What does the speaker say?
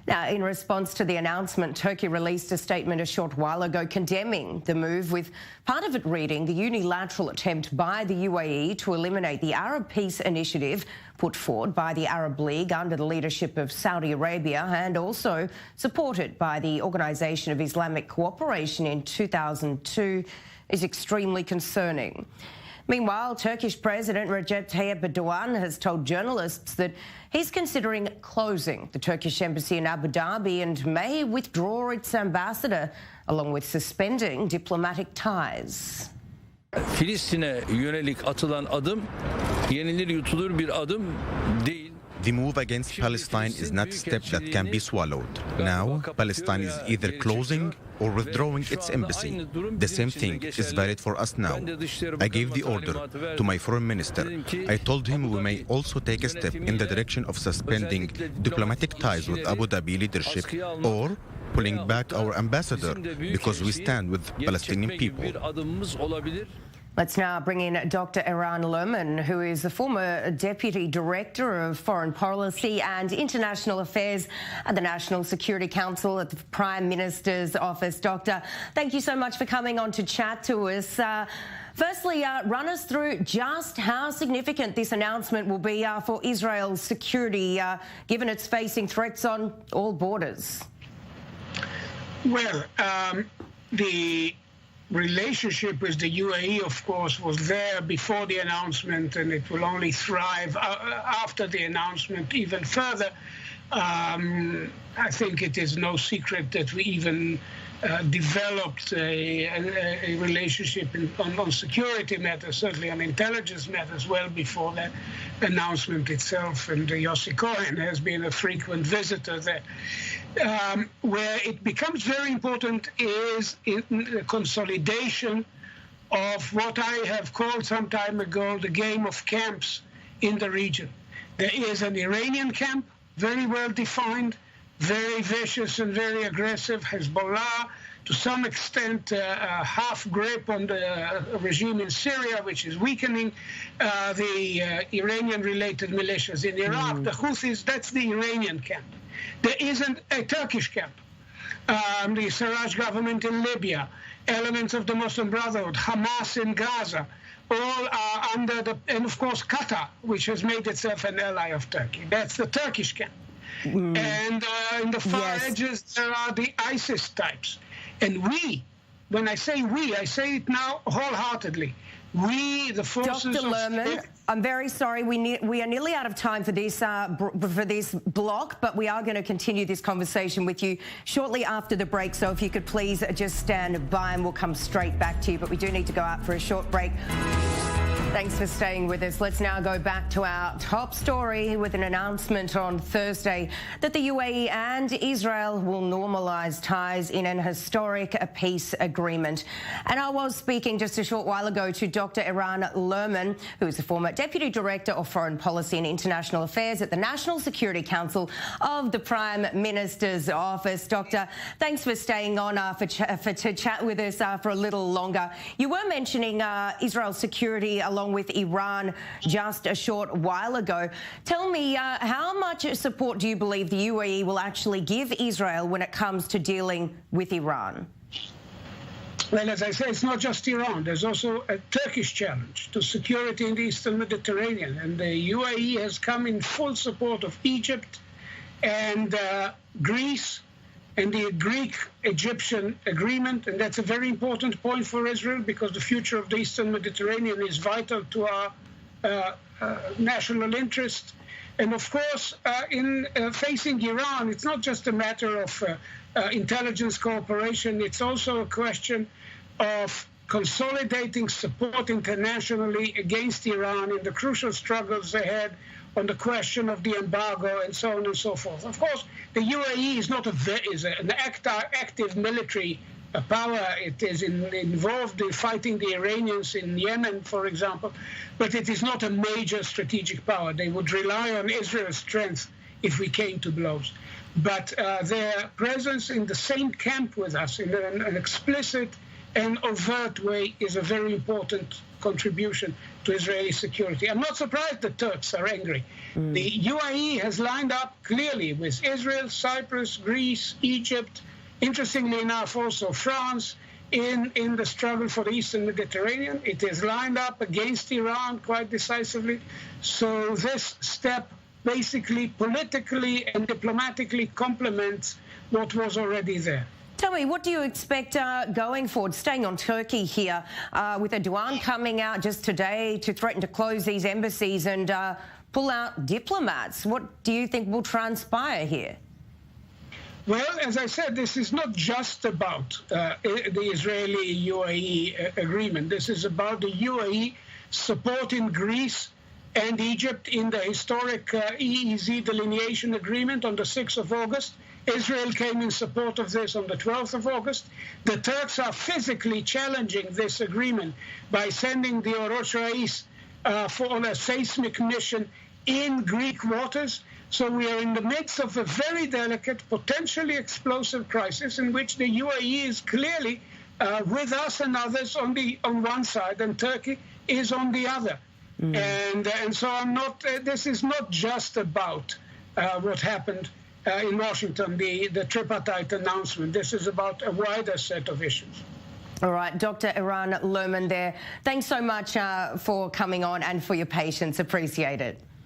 Now, in response to the announcement, Turkey released a statement a short while ago condemning the move, with part of it reading the unilateral attempt by the UAE to eliminate the Arab Peace Initiative put forward by the Arab League under the leadership of Saudi Arabia and also supported by the Organisation of Islamic Cooperation in 2002 is extremely concerning. Meanwhile, Turkish President Recep Tayyip Erdogan has told journalists that he's considering closing the Turkish embassy in Abu Dhabi and may withdraw its ambassador, along with suspending diplomatic ties. Filistin'e yönelik atılan adım yenilir yutulur bir adım değil. The move against Palestine is not a step that can be swallowed. Now, Palestine is either closing or withdrawing its embassy. The same thing is valid for us now. I gave the order to my foreign minister. I told him we may also take a step in the direction of suspending diplomatic ties with Abu Dhabi leadership or pulling back our ambassador because we stand with Palestinian people. Let's now bring in Dr. Eran Lerman, who is the former Deputy Director of Foreign Policy and International Affairs at the National Security Council at the Prime Minister's office. Doctor, thank you so much for coming on to chat to us. Firstly, run us through just how significant this announcement will be for Israel's security, given it's facing threats on all borders. Well, the relationship with the UAE, of course, was there before the announcement, and it will only thrive after the announcement even further. I think it is no secret that we even developed a relationship on security matters, certainly on intelligence matters, well before that announcement itself. And Yossi Cohen has been a frequent visitor there. Where it becomes very important is in the consolidation of what I have called some time ago the game of camps in the region. There is an Iranian camp, very well defined, very vicious and very aggressive. Hezbollah, to some extent, half grip on the regime in Syria, which is weakening the Iranian-related militias in Iraq. The Houthis, that's the Iranian camp. There isn't a Turkish camp. The Sarraj government in Libya, elements of the Muslim Brotherhood, Hamas in Gaza, all are under the, and of course Qatar, which has made itself an ally of Turkey. That's the Turkish camp. And in the far edges, there are the ISIS types. And we, when I say we, I say it now wholeheartedly. We, the forces Dr. Lerman, I'm very sorry. We are nearly out of time for this block, but we are going to continue this conversation with you shortly after the break. So if you could please just stand by and we'll come straight back to you. But we do need to go out for a short break. Thanks for staying with us. Let's now go back to our top story with an announcement on Thursday that the UAE and Israel will normalise ties in an historic peace agreement. And I was speaking just a short while ago to Dr. Eran Lerman, who is the former Deputy Director of Foreign Policy and International Affairs at the National Security Council of the Prime Minister's office. Doctor, thanks for staying on to chat with us for a little longer. You were mentioning Israel's security along with Iran just a short while ago. Tell me, how much support do you believe the UAE will actually give Israel when it comes to dealing with Iran? Well, as I say, it's not just Iran. There's also a Turkish challenge to security in the Eastern Mediterranean. And the UAE has come in full support of Egypt and Greece and the Greek-Egyptian agreement. And that's a very important point for Israel because the future of the Eastern Mediterranean is vital to our national interest. And of course, in facing Iran, it's not just a matter of intelligence cooperation. It's also a question of consolidating support internationally against Iran in the crucial struggles ahead on the question of the embargo and so on and so forth. Of course, the UAE is not an active military power. It is involved in fighting the Iranians in Yemen, for example, but it is not a major strategic power. They would rely on Israel's strength if we came to blows. But their presence in the same camp with us in an explicit and overt way is a very important contribution to Israeli security. I'm not surprised the Turks are angry. The UAE has lined up clearly with Israel, Cyprus, Greece, Egypt, interestingly enough also France, in the struggle for the Eastern Mediterranean. It is lined up against Iran quite decisively. So this step basically politically and diplomatically complements what was already there. Tell me, what do you expect going forward? Staying on Turkey here, with Erdogan coming out just today to threaten to close these embassies and pull out diplomats. What do you think will transpire here? Well, as I said, this is not just about the Israeli-UAE agreement. This is about the UAE supporting Greece and Egypt in the historic EEZ delineation agreement on the 6th of August. Israel came in support of this on the 12th of August. The Turks are physically challenging this agreement by sending the Orosh Rais on a seismic mission in Greek waters. So we are in the midst of a very delicate, potentially explosive crisis in which the UAE is clearly with us and others on one side, and Turkey is on the other. And so this is not just about what happened in Washington, the tripartite announcement. This is about a wider set of issues. All right, Dr. Eran Lerman there. Thanks so much for coming on and for your patience. Appreciate it.